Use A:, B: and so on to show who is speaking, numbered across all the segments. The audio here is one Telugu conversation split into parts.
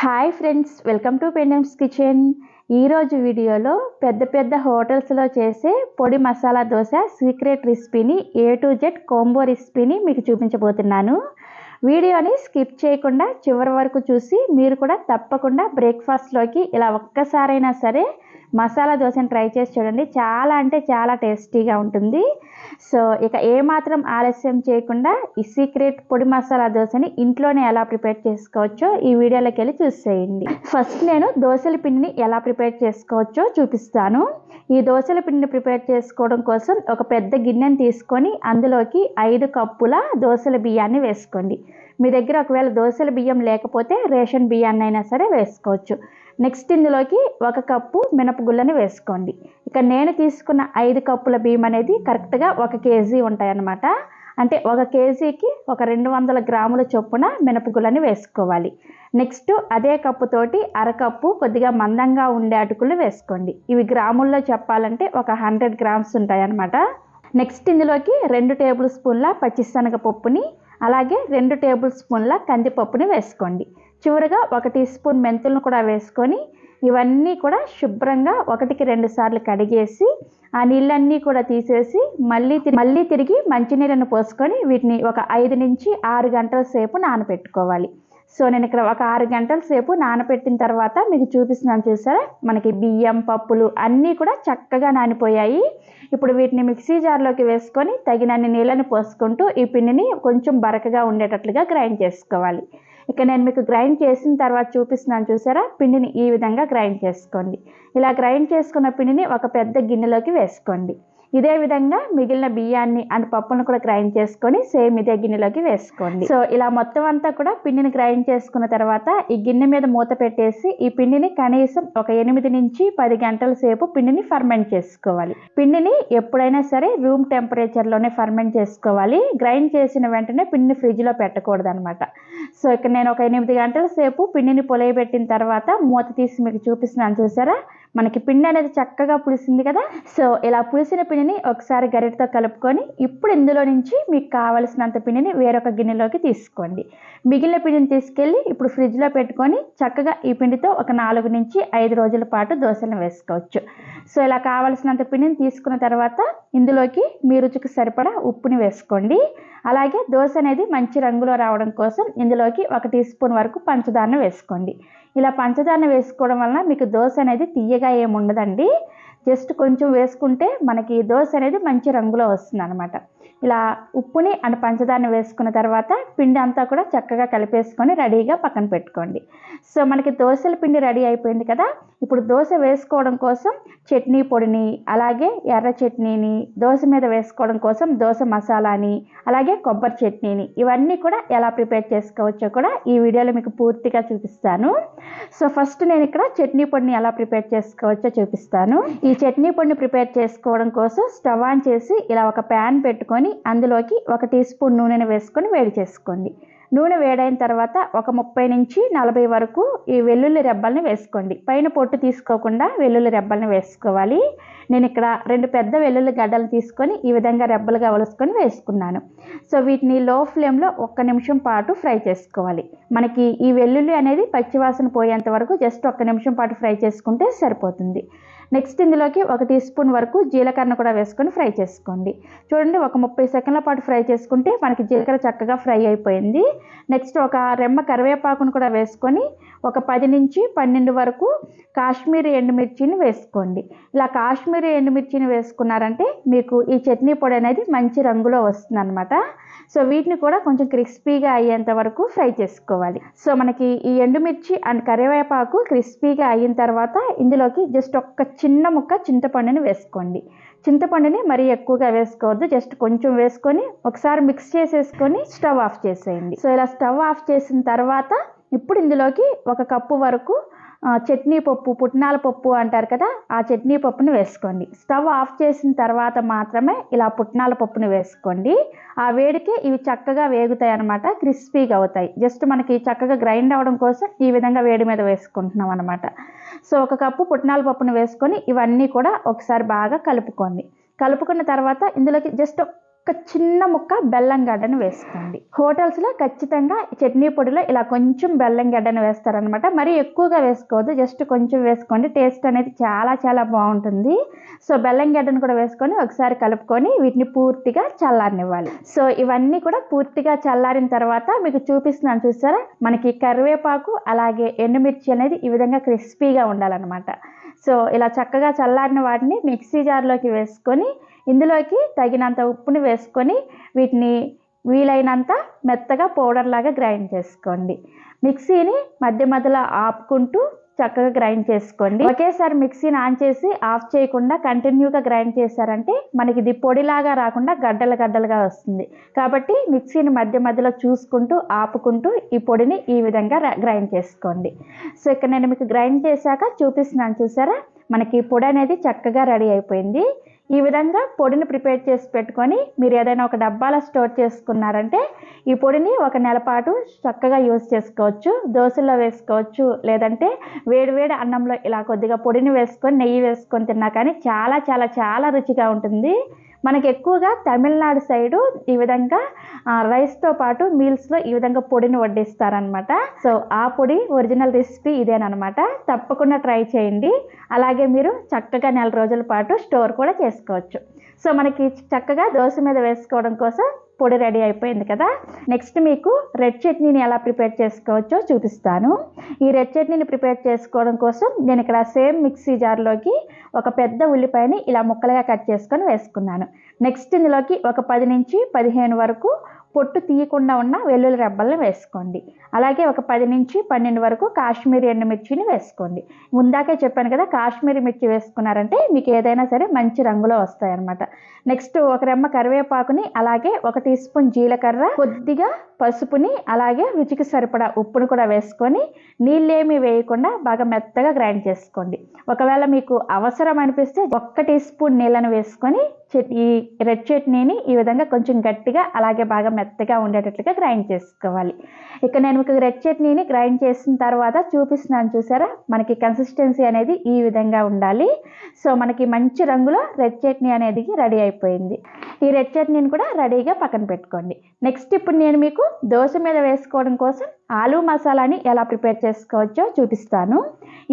A: హాయ్ ఫ్రెండ్స్, వెల్కమ్ టు పెండమ్స్ కిచెన్. ఈరోజు వీడియోలో పెద్ద హోటల్స్లో చేసే పొడి మసాలా దోశ సీక్రెట్ రెసిపీని A to Z కాంబో రెసిపీని మీకు చూపించబోతున్నాను. వీడియోని స్కిప్ చేయకుండా చివరి వరకు చూసి మీరు కూడా తప్పకుండా బ్రేక్ఫాస్ట్లోకి ఇలా ఒక్కసారైనా సరే మసాలా దోశని ట్రై చేసి చూడండి. చాలా అంటే చాలా టేస్టీగా ఉంటుంది. సో ఇక ఏమాత్రం ఆలస్యం చేయకుండా ఈ సీక్రెట్ పొడి మసాలా దోశని ఇంట్లోనే ఎలా ప్రిపేర్ చేసుకోవచ్చో ఈ వీడియోలోకి వెళ్ళి చూసేయండి. ఫస్ట్ నేను దోశల పిండిని ఎలా ప్రిపేర్ చేసుకోవచ్చో చూపిస్తాను. ఈ దోశల పిండిని ప్రిపేర్ చేసుకోవడం కోసం ఒక పెద్ద గిన్నెని తీసుకొని అందులోకి 5 కప్పుల దోశల బియ్యాన్ని వేసుకోండి. మీ దగ్గర ఒకవేళ దోశల బియ్యం లేకపోతే రేషన్ బియ్యాన్ని అయినా సరే వేసుకోవచ్చు. నెక్స్ట్ ఇందులోకి 1 కప్పు మినపగుళ్ళని వేసుకోండి. ఇక నేను తీసుకున్న 5 కప్పుల బియ్యం అనేది కరెక్ట్గా 1 కేజీ ఉంటాయన్నమాట. అంటే 1 కేజీకి ఒక 200 గ్రాముల చొప్పున మినపగుళ్ళని వేసుకోవాలి. నెక్స్ట్ అదే కప్పుతోటి 1/2 కప్పు కొద్దిగా మందంగా ఉండే అటుకులు వేసుకోండి. ఇవి గ్రాముల్లో చెప్పాలంటే ఒక 100 గ్రామ్స్ ఉంటాయన్నమాట. నెక్స్ట్ ఇందులోకి 2 టేబుల్ స్పూన్ల పచ్చిశనగపప్పుని, అలాగే 2 టేబుల్ స్పూన్ల కందిపప్పుని వేసుకోండి. చివరిగా 1 టీ స్పూన్ మెంతులను కూడా వేసుకొని ఇవన్నీ కూడా శుభ్రంగా 1కి 2 సార్లు కడిగేసి ఆ నీళ్ళన్నీ కూడా తీసేసి మళ్ళీ తిరిగి మంచినీళ్ళను పోసుకొని వీటిని ఒక 5 నుంచి 6 గంటల సేపు నానబెట్టుకోవాలి. సో నేను ఇక్కడ ఒక 6 గంటల సేపు నానబెట్టిన తర్వాత మీకు చూపిస్తున్నాను, చూసారా? మనకి బియ్యం, పప్పులు అన్నీ కూడా చక్కగా నానిపోయాయి. ఇప్పుడు వీటిని మిక్సీ జార్లోకి వేసుకొని తగినన్ని నీళ్ళని పోసుకుంటూ ఈ పిండిని కొంచెం బరకగా ఉండేటట్లుగా గ్రైండ్ చేసుకోవాలి. ఇక నేను మీకు గ్రైండ్ చేసిన తర్వాత చూపిస్తున్నాను, చూసారా? పిండిని ఈ విధంగా గ్రైండ్ చేసుకోండి. ఇలా గ్రైండ్ చేసుకున్న పిండిని ఒక పెద్ద గిన్నెలోకి వేసుకోండి. ఇదే విధంగా మిగిలిన బియ్యాన్ని అండ్ పప్పులను కూడా గ్రైండ్ చేసుకొని సేమ్ ఇదే గిన్నెలోకి వేసుకోండి. సో ఇలా మొత్తం అంతా కూడా పిండిని గ్రైండ్ చేసుకున్న తర్వాత ఈ గిన్నె మీద మూత పెట్టేసి ఈ పిండిని కనీసం ఒక 8 నుంచి 10 గంటల సేపు పిండిని ఫర్మెంట్ చేసుకోవాలి. పిండిని ఎప్పుడైనా సరే రూమ్ టెంపరేచర్లోనే ఫర్మెంట్ చేసుకోవాలి. గ్రైండ్ చేసిన వెంటనే పిండిని ఫ్రిడ్జ్లో పెట్టకూడదు అనమాట. సో ఇక్కడ నేను ఒక 8 గంటల సేపు పిండిని పొలయబెట్టిన తర్వాత మూత తీసి మీకు చూపిస్తున్నాను, చూసారా? మనకి పిండి అనేది చక్కగా పులిసింది కదా. సో ఇలా పులిసిన పిండిని ఒకసారి గరిటతో కలుపుకొని ఇప్పుడు ఇందులో నుంచి మీకు కావలసినంత పిండిని వేరొక గిన్నెలోకి తీసుకోండి. మిగిలిన పిండిని తీసుకెళ్ళి ఇప్పుడు ఫ్రిడ్జ్లో పెట్టుకొని చక్కగా ఈ పిండితో ఒక 4 నుంచి 5 రోజుల పాటు దోశలను వేసుకోవచ్చు. సో ఇలా కావలసినంత పిండిని తీసుకున్న తర్వాత ఇందులోకి మీ రుచికి సరిపడా ఉప్పుని వేసుకోండి. అలాగే దోశ అనేది మంచి రంగులో రావడం కోసం ఇందులోకి 1 టీ స్పూన్ వరకు పంచదారను వేసుకోండి. ఇలా పంచదారను వేసుకోవడం వలన మీకు దోశ అనేది తీయగా ఏముండదండి. జస్ట్ కొంచెం వేసుకుంటే మనకి దోశ అనేది మంచి రంగులో వస్తుంది అనమాట. ఇలా ఉప్పుని అండ్ పంచదారని వేసుకున్న తర్వాత పిండి అంతా కూడా చక్కగా కలిపేసుకొని రెడీగా పక్కన పెట్టుకోండి. సో మనకి దోశల పిండి రెడీ అయిపోయింది కదా. ఇప్పుడు దోశ వేసుకోవడం కోసం చట్నీ పొడిని, అలాగే ఎర్ర చట్నీని, దోశ మీద వేసుకోవడం కోసం దోశ మసాలాని, అలాగే కొబ్బరి చట్నీని, ఇవన్నీ కూడా ఎలా ప్రిపేర్ చేసుకోవచ్చో కూడా ఈ వీడియోలో మీకు పూర్తిగా చూపిస్తాను. సో ఫస్ట్ నేను ఇక్కడ చట్నీ పొడిని ఎలా ప్రిపేర్ చేసుకోవచ్చో చూపిస్తాను. ఈ చట్నీ పొడిని ప్రిపేర్ చేసుకోవడం కోసం స్టవ్ ఆన్ చేసి ఇలా ఒక ప్యాన్ పెట్టుకొని అందులోకి 1 టీ స్పూన్ నూనెను వేసుకొని వేడి చేసుకోండి. నూనె వేడైన తర్వాత ఒక 30 నుంచి 40 వరకు ఈ వెల్లుల్లి రెబ్బల్ని వేసుకోండి. పైన పొట్టు తీసుకోకుండా వెల్లుల్లి రెబ్బల్ని వేసుకోవాలి. నేను ఇక్కడ 2 పెద్ద వెల్లుల్లి గడ్డలు తీసుకొని ఈ విధంగా రెబ్బలుగా ఒలుసుకొని వేసుకున్నాను. సో వీటిని లో ఫ్లేమ్లో 1 నిమిషం పాటు ఫ్రై చేసుకోవాలి. మనకి ఈ వెల్లుల్లి అనేది పచ్చివాసన పోయేంత వరకు జస్ట్ 1 నిమిషం పాటు ఫ్రై చేసుకుంటే సరిపోతుంది. నెక్స్ట్ ఇందులోకి 1 టీ స్పూన్ వరకు జీలకర్ర కూడా వేసుకొని ఫ్రై చేసుకోండి. చూడండి, ఒక 30 సెకండ్ల పాటు ఫ్రై చేసుకుంటే మనకి జీలకర్ర చక్కగా ఫ్రై అయిపోయింది. నెక్స్ట్ ఒక రెమ్మ కరివేపాకును కూడా వేసుకొని ఒక 10 నుంచి 12 వరకు కాశ్మీరీ ఎండుమిర్చిని వేసుకోండి. ఇలా కాశ్మీరీ ఎండుమిర్చిని వేసుకున్నారంటే మీకు ఈ చట్నీ పొడి అనేది మంచి రంగులో వస్తుంది అనమాట. సో వీటిని కూడా కొంచెం క్రిస్పీగా అయ్యేంత వరకు ఫ్రై చేసుకోవాలి. సో మనకి ఈ ఎండుమిర్చి అండ్ కరివేపాకు క్రిస్పీగా అయిన తర్వాత ఇందులోకి జస్ట్ ఒక చిన్న ముక్క చింతపండుని వేసుకోండి. చింతపండుని మరీ ఎక్కువగా వేసుకోవద్దు, జస్ట్ కొంచెం వేసుకొని ఒకసారి మిక్స్ చేసేసుకొని స్టవ్ ఆఫ్ చేసేయండి. సో ఇలా స్టవ్ ఆఫ్ చేసిన తర్వాత ఇప్పుడు ఇందులోకి 1 కప్పు వరకు చట్నీ పప్పు, పుట్నాల పప్పు అంటారు కదా, ఆ చట్నీ పప్పుని వేసుకోండి. స్టవ్ ఆఫ్ చేసిన తర్వాత మాత్రమే ఇలా పుట్నాల పప్పుని వేసుకోండి. ఆ వేడికే ఇవి చక్కగా వేగుతాయి అన్నమాట, క్రిస్పీగా అవుతాయి. జస్ట్ మనకి చక్కగా గ్రైండ్ అవ్వడం కోసం ఈ విధంగా వేడి మీద వేసుకుంటున్నాం అనమాట. సో 1 కప్పు పుట్నాల పప్పుని వేసుకొని ఇవన్నీ కూడా ఒకసారి బాగా కలుపుకోండి. కలుపుకున్న తర్వాత ఇందులోకి జస్ట్ ఒక చిన్న ముక్క బెల్లం గడ్డను వేసుకోండి. హోటల్స్లో ఖచ్చితంగా చట్నీ పొడిలో ఇలా కొంచెం బెల్లం గడ్డను వేస్తారనమాట. మరీ ఎక్కువగా వేసుకోవద్దు, జస్ట్ కొంచెం వేసుకోండి. టేస్ట్ అనేది చాలా చాలా బాగుంటుంది. సో బెల్లం గడ్డను కూడా వేసుకొని ఒకసారి కలుపుకొని వీటిని పూర్తిగా చల్లారనివ్వాలి. సో ఇవన్నీ కూడా పూర్తిగా చల్లారిన తర్వాత మీకు చూపిస్తున్నాను చూసారా, మనకి కరివేపాకు అలాగే ఎండుమిర్చి అనేది ఈ విధంగా క్రిస్పీగా ఉండాలన్నమాట. సో ఇలా చక్కగా చల్లారిన వాటిని మిక్సీ జార్లోకి వేసుకొని ఇందులోకి తగినంత ఉప్పుని వేసుకొని వీటిని వీలైనంత మెత్తగా పౌడర్ లాగా గ్రైండ్ చేసుకోండి. మిక్సీని మధ్య మధ్యలో ఆపుకుంటూ చక్కగా గ్రైండ్ చేసుకోండి. ఒకేసారి మిక్సీని ఆన్ చేసి ఆఫ్ చేయకుండా కంటిన్యూగా గ్రైండ్ చేశారంటే మనకి ఇది పొడిలాగా రాకుండా గడ్డలు గడ్డలుగా వస్తుంది. కాబట్టి మిక్సీని మధ్య మధ్యలో చూసుకుంటూ ఆపుకుంటూ ఈ పొడిని ఈ విధంగా గ్రైండ్ చేసుకోండి. సో ఇక్కడ నేను మీకు గ్రైండ్ చేశాక చూపిస్తున్నాను చూసారా, మనకి పొడి అనేది చక్కగా రెడీ అయిపోయింది. ఈ విధంగా పొడిని ప్రిపేర్ చేసి పెట్టుకొని మీరు ఏదైనా ఒక డబ్బాలో స్టోర్ చేసుకున్నారంటే ఈ పొడిని ఒక నెల పాటు చక్కగా యూజ్ చేసుకోవచ్చు. దోశల్లో వేసుకోవచ్చు, లేదంటే వేడివేడి అన్నంలో ఇలా కొద్దిగా పొడిని వేసుకొని నెయ్యి వేసుకొని తిన్నా కానీ చాలా చాలా చాలా రుచిగా ఉంటుంది. మనకి ఎక్కువగా తమిళనాడు సైడు ఈ విధంగా రైస్తో పాటు మీల్స్లో ఈ విధంగా పొడిని వడ్డిస్తారనమాట. సో ఆ పొడి ఒరిజినల్ రెసిపీ ఇదేనమాట. తప్పకుండా ట్రై చేయండి. అలాగే మీరు చక్కగా నెల రోజుల పాటు స్టోర్ కూడా చేసుకోవచ్చు. సో మనకి చక్కగా దోశ మీద వేసుకోవడం కోసం పొడి రెడీ అయిపోయింది కదా. నెక్స్ట్ మీకు రెడ్ చట్నీని ఎలా ప్రిపేర్ చేసుకోవచ్చో చూపిస్తాను. ఈ రెడ్ చట్నీని ప్రిపేర్ చేసుకోవడం కోసం నేను ఇక్కడ సేమ్ మిక్సీ జార్లోకి ఒక పెద్ద ఉల్లిపాయని ఇలా ముక్కలుగా కట్ చేసుకొని వేసుకున్నాను. నెక్స్ట్ ఇందులోకి ఒక 10 నుంచి 15 వరకు పొట్టు తీయకుండా ఉన్న వెల్లుల్లి రెబ్బలను వేసుకోండి. అలాగే ఒక 10 నుంచి 12 వరకు కాశ్మీరీ ఎండుమిర్చిని వేసుకోండి. ముందాకే చెప్పాను కదా, కాశ్మీరీ మిర్చి వేసుకున్నారంటే మీకు ఏదైనా సరే మంచి రంగులో వస్తాయి అన్నమాట. నెక్స్ట్ ఒక రెమ్మ కరివేపాకుని, అలాగే 1 టీ స్పూన్ జీలకర్ర, కొద్దిగా పసుపుని, అలాగే రుచికి సరిపడా ఉప్పును కూడా వేసుకొని నీళ్ళేమీ వేయకుండా బాగా మెత్తగా గ్రైండ్ చేసుకోండి. ఒకవేళ మీకు అవసరం అనిపిస్తే 1 టీ స్పూన్ నీళ్ళను వేసుకొని ఈ రెడ్ చట్నీని ఈ విధంగా కొంచెం గట్టిగా అలాగే బాగా మెత్తగా ఉండేటట్లుగా గ్రైండ్ చేసుకోవాలి. ఇక నేను మీకు రెడ్ చట్నీని గ్రైండ్ చేసిన తర్వాత చూపిస్తున్నాను చూసారా, మనకి కన్సిస్టెన్సీ అనేది ఈ విధంగా ఉండాలి. సో మనకి మంచి రంగులో రెడ్ చట్నీ అనేది రెడీ అయిపోయింది. ఈ రెడ్ చట్నీని కూడా రెడీగా పక్కన పెట్టుకోండి. నెక్స్ట్ ఇప్పుడు నేను మీకు దోశ మీద వేసుకోవడం కోసం ఆలూ మసాలాని ఎలా ప్రిపేర్ చేసుకోవచ్చో చూపిస్తాను.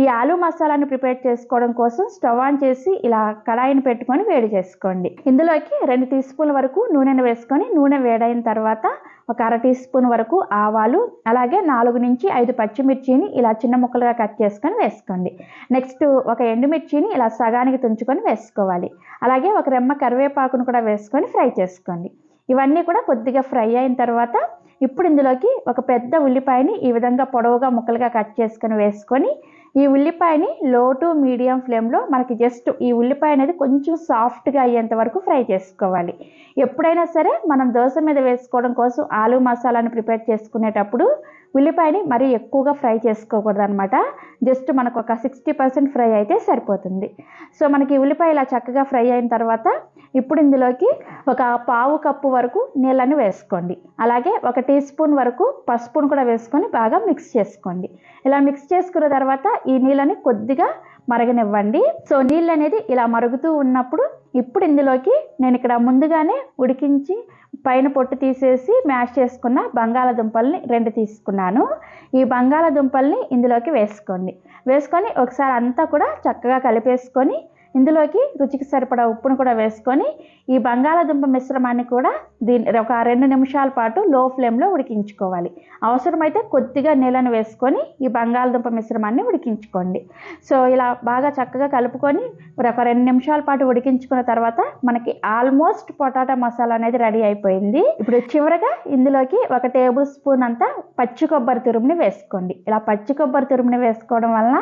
A: ఈ ఆలూ మసాలాని ప్రిపేర్ చేసుకోవడం కోసం స్టవ్ ఆన్ చేసి ఇలా కడాయిని పెట్టుకొని వేడి చేసుకోండి. ఇందులోకి 2 టీ స్పూన్ల వరకు నూనెను వేసుకొని నూనె వేడైన తర్వాత ఒక 1/2 టీ స్పూన్ వరకు ఆవాలు, అలాగే 4 నుంచి 5 పచ్చిమిర్చిని ఇలా చిన్న ముక్కలుగా కట్ చేసుకొని వేసుకోండి. నెక్స్ట్ ఒక ఎండుమిర్చిని ఇలా సగానికి తుంచుకొని వేసుకోవాలి. అలాగే ఒక రెమ్మ కరివేపాకును కూడా వేసుకొని ఫ్రై చేసుకోండి. ఇవన్నీ కూడా కొద్దిగా ఫ్రై అయిన తర్వాత ఇప్పుడు ఇందులోకి ఒక పెద్ద ఉల్లిపాయని ఈ విధంగా పొడవుగా ముక్కలుగా కట్ చేసుకొని వేసుకొని ఈ ఉల్లిపాయని లో టు మీడియం ఫ్లేమ్లో మనకి జస్ట్ ఈ ఉల్లిపాయ అనేది కొంచెం సాఫ్ట్గా అయ్యేంత వరకు ఫ్రై చేసుకోవాలి. ఎప్పుడైనా సరే మనం దోశ మీద వేసుకోవడం కోసం ఆలూ మసాలాను ప్రిపేర్ చేసుకునేటప్పుడు ఉల్లిపాయని మరీ ఎక్కువగా ఫ్రై చేసుకోకూడదు అనమాట. జస్ట్ మనకు ఒక 60% ఫ్రై అయితే సరిపోతుంది. సో మనకి ఉల్లిపాయ ఇలా చక్కగా ఫ్రై అయిన తర్వాత ఇప్పుడు ఇందులోకి ఒక 1/2 కప్పు వరకు నీళ్ళని వేసుకోండి. అలాగే 1 టీ స్పూన్ వరకు పసుపును కూడా వేసుకొని బాగా మిక్స్ చేసుకోండి. ఇలా మిక్స్ చేసుకున్న తర్వాత ఈ నీళ్ళని కొద్దిగా మరగనివ్వండి. సో నీళ్ళు అనేది ఇలా మరుగుతూ ఉన్నప్పుడు ఇప్పుడు ఇందులోకి నేను ఇక్కడ ముందుగానే ఉడికించి పైన పొట్టు తీసేసి మ్యాష్ చేసుకున్న బంగాళాదుంపల్ని 2 తీసుకున్నాను. ఈ బంగాళాదుంపల్ని ఇందులోకి వేసుకొని ఒకసారి అంతా కూడా చక్కగా కలిపేసుకొని ఇందులోకి రుచికి సరిపడా ఉప్పును కూడా వేసుకొని ఈ బంగాళాదుంప మిశ్రమాన్ని కూడా ఒక 2 నిమిషాల పాటు లో ఫ్లేమ్లో ఉడికించుకోవాలి. అవసరమైతే కొద్దిగా నీళ్ళను వేసుకొని ఈ బంగాళాదుంప మిశ్రమాన్ని ఉడికించుకోండి. సో ఇలా బాగా చక్కగా కలుపుకొని ఒక 2 నిమిషాల పాటు ఉడికించుకున్న తర్వాత మనకి ఆల్మోస్ట్ పొటాటో మసాలా అనేది రెడీ అయిపోయింది. ఇప్పుడు చివరగా ఇందులోకి 1 టేబుల్ స్పూన్ అంతా పచ్చి కొబ్బరి తురుముని వేసుకోండి. ఇలా పచ్చి కొబ్బరి తురుముని వేసుకోవడం వలన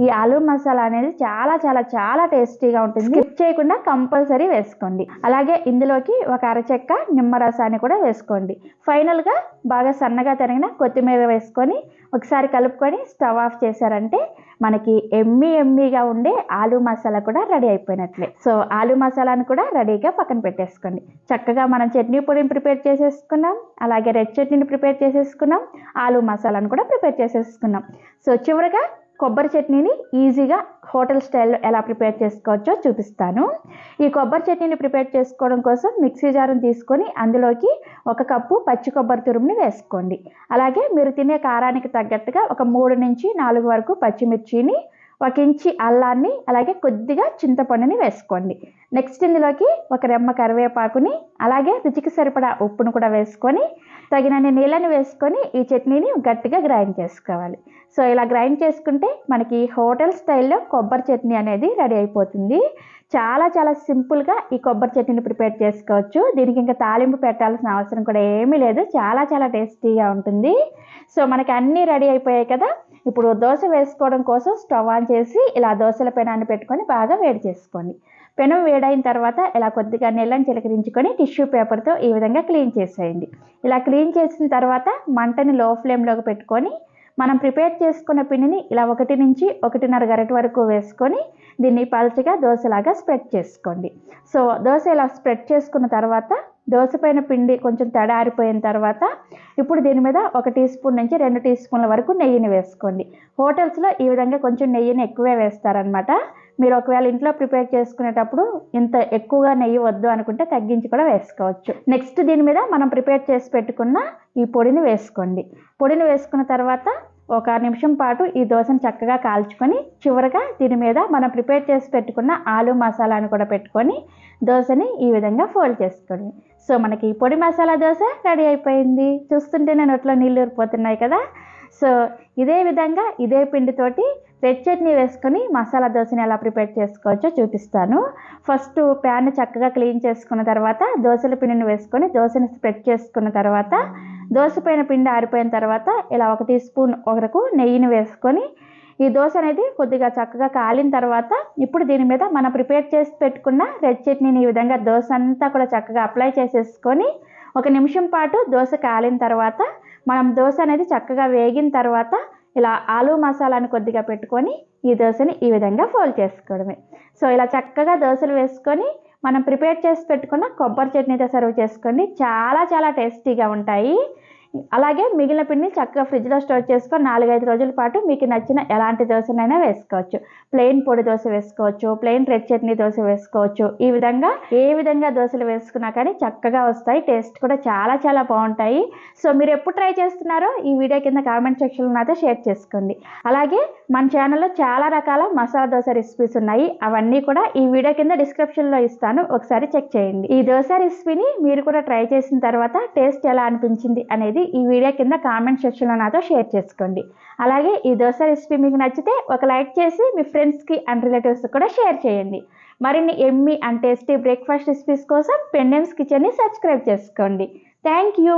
A: ఈ ఆలూ మసాలా అనేది చాలా చాలా చాలా టేస్టీగా ఉంటుంది. స్కిప్ చేయకుండా కంపల్సరీ వేసుకోండి. అలాగే ఇందులోకి ఒక అరచెక్క నిమ్మరసాన్ని కూడా వేసుకోండి. ఫైనల్గా బాగా సన్నగా తరిగిన కొత్తిమీర వేసుకొని ఒకసారి కలుపుకొని స్టవ్ ఆఫ్ చేశారంటే మనకి ఎమ్మీగా ఉండే ఆలూ మసాలా కూడా రెడీ అయిపోయినట్లే. సో ఆలూ మసాలాను కూడా రెడీగా పక్కన పెట్టేసుకోండి. చక్కగా మనం చట్నీ పొడిని ప్రిపేర్ చేసేసుకున్నాం, అలాగే రెడ్ చట్నీని ప్రిపేర్ చేసేసుకున్నాం, ఆలూ మసాలాను కూడా ప్రిపేర్ చేసేసుకున్నాం. సో చివరగా కొబ్బరి చట్నీని ఈజీగా హోటల్ స్టైల్లో ఎలా ప్రిపేర్ చేసుకోవచ్చో చూపిస్తాను. ఈ కొబ్బరి చట్నీని ప్రిపేర్ చేసుకోవడం కోసం మిక్సీ జారుని తీసుకొని అందులోకి 1 కప్పు పచ్చి కొబ్బరి తురుముని వేసుకోండి. అలాగే మీరు తినే కారానికి తగ్గట్టుగా ఒక 3 నుంచి 4 వరకు పచ్చిమిర్చిని, 1 ఇంచి అల్లాన్ని, అలాగే కొద్దిగా చింతపండుని వేసుకోండి. నెక్స్ట్ ఇందులోకి 1 రెమ్మ కరివేపాకుని, అలాగే రుచికి సరిపడా ఉప్పును కూడా వేసుకొని తగినన్ని నీళ్ళని వేసుకొని ఈ చట్నీని గట్టిగా గ్రైండ్ చేసుకోవాలి. సో ఇలా గ్రైండ్ చేసుకుంటే మనకి హోటల్ స్టైల్లో కొబ్బరి చట్నీ అనేది రెడీ అయిపోతుంది. చాలా చాలా సింపుల్గా ఈ కొబ్బరి చట్నీని ప్రిపేర్ చేసుకోవచ్చు. దీనికి ఇంకా తాలింపు పెట్టాల్సిన అవసరం కూడా ఏమీ లేదు. చాలా చాలా టేస్టీగా ఉంటుంది. సో మనకి అన్నీ రెడీ అయిపోయాయి కదా. ఇప్పుడు దోశ వేసుకోవడం కోసం స్టవ్ ఆన్ చేసి ఇలా దోశల పెనాన్ని పెట్టుకొని బాగా వేడి చేసుకోండి. పెనం వేడైన తర్వాత ఇలా కొద్దిగా నీళ్ళని చిలకరించుకొని టిష్యూ పేపర్తో ఈ విధంగా క్లీన్ చేసేయండి. ఇలా క్లీన్ చేసిన తర్వాత మంటని లో ఫ్లేమ్లోకి పెట్టుకొని మనం ప్రిపేర్ చేసుకున్న పిండిని ఇలా 1 నుంచి 1.5 గరిటె వరకు వేసుకొని దీన్ని పల్చగా దోశలాగా స్ప్రెడ్ చేసుకోండి. సో దోశ ఇలా స్ప్రెడ్ చేసుకున్న తర్వాత దోశ పైన పిండి కొంచెం తడారిపోయిన తర్వాత ఇప్పుడు దీని మీద 1 టీ స్పూన్ నుంచి 2 టీ స్పూన్ల వరకు నెయ్యిని వేసుకోండి. హోటల్స్లో ఈ విధంగా కొంచెం నెయ్యిని ఎక్కువే వేస్తారనమాట. మీరు ఒకవేళ ఇంట్లో ప్రిపేర్ చేసుకునేటప్పుడు ఇంత ఎక్కువగా నెయ్యి వద్దు అనుకుంటే తగ్గించి కూడా వేసుకోవచ్చు. నెక్స్ట్ దీని మీద మనం ప్రిపేర్ చేసి పెట్టుకున్న ఈ పొడిని వేసుకోండి. పొడిని వేసుకున్న తర్వాత 1 నిమిషం పాటు ఈ దోశను చక్కగా కాల్చుకొని చివరగా దీని మీద మనం ప్రిపేర్ చేసి పెట్టుకున్న ఆలు మసాలాను కూడా పెట్టుకొని దోశని ఈ విధంగా ఫోల్డ్ చేసుకోండి. సో మనకి పొడి మసాలా దోశ రెడీ అయిపోయింది. చూస్తుంటేనే నోట్లో నీళ్ళు ఊరిపోతున్నాయి కదా. సో ఇదే విధంగా ఇదే పిండితోటి రెడ్ చట్నీ వేసుకొని మసాలా దోశని ఎలా ప్రిపేర్ చేసుకోవచ్చో చూపిస్తాను. ఫస్ట్ ప్యాన్ చక్కగా క్లీన్ చేసుకున్న తర్వాత దోశల పిండిని వేసుకొని దోశని స్ప్రెడ్ చేసుకున్న తర్వాత దోశ పైన పిండి ఆరిపోయిన తర్వాత ఇలా 1 టీ స్పూన్ వరకు నెయ్యిని వేసుకొని ఈ దోశ అనేది కొద్దిగా చక్కగా కాలిన తర్వాత ఇప్పుడు దీని మీద మనం ప్రిపేర్ చేసి పెట్టుకున్న రెడ్ చట్నీని ఈ విధంగా దోశ అంతా కూడా చక్కగా అప్లై చేసేసుకొని 1 నిమిషం పాటు దోశ కాలిన తర్వాత మనం దోశ అనేది చక్కగా వేగిన తర్వాత ఇలా ఆలు మసాలాని కొద్దిగా పెట్టుకొని ఈ దోశని ఈ విధంగా ఫోల్డ్ చేసుకోవడమే. సో ఇలా చక్కగా దోశలు వేసుకొని మనం ప్రిపేర్ చేసి పెట్టుకున్న కొబ్బరి చట్నీతో సర్వ్ చేసుకోండి. చాలా చాలా టేస్టీగా ఉంటాయి. అలాగే మిగిలిన పిండిని చక్కగా ఫ్రిడ్జ్లో స్టోర్ చేసుకొని 4-5 రోజుల పాటు మీకు నచ్చిన ఎలాంటి దోశనైనా వేసుకోవచ్చు. ప్లెయిన్ పొడి దోశ వేసుకోవచ్చు, ప్లెయిన్ రెడ్ చట్నీ దోశ వేసుకోవచ్చు. ఈ విధంగా ఏ విధంగా దోశలు వేసుకున్నా కానీ చక్కగా వస్తాయి. టేస్ట్ కూడా చాలా చాలా బాగుంటాయి. సో మీరు ఎప్పుడు ట్రై చేస్తున్నారో ఈ వీడియో కింద కామెంట్ సెక్షన్లో నాతో షేర్ చేసుకోండి. అలాగే మన ఛానల్లో చాలా రకాల మసాలా దోశ రెసిపీస్ ఉన్నాయి. అవన్నీ కూడా ఈ వీడియో కింద డిస్క్రిప్షన్లో ఇస్తాను, ఒకసారి చెక్ చేయండి. ఈ దోశ రెసిపీని మీరు కూడా ట్రై చేసిన తర్వాత టేస్ట్ ఎలా అనిపించింది అనేది ఈ వీడియో కింద కామెంట్ సెక్షన్లో నాతో షేర్ చేసుకోండి. అలాగే ఈ దోశ రెసిపీ మీకు నచ్చితే ఒక లైక్ చేసి మీ ఫ్రెండ్స్కి అండ్ రిలేటివ్స్ కూడా షేర్ చేయండి. మరిన్ని Emmy and tasty breakfast recipes కోసం పెండెమ్స్ కిచెన్ని సబ్స్క్రైబ్ చేసుకోండి. Thank you.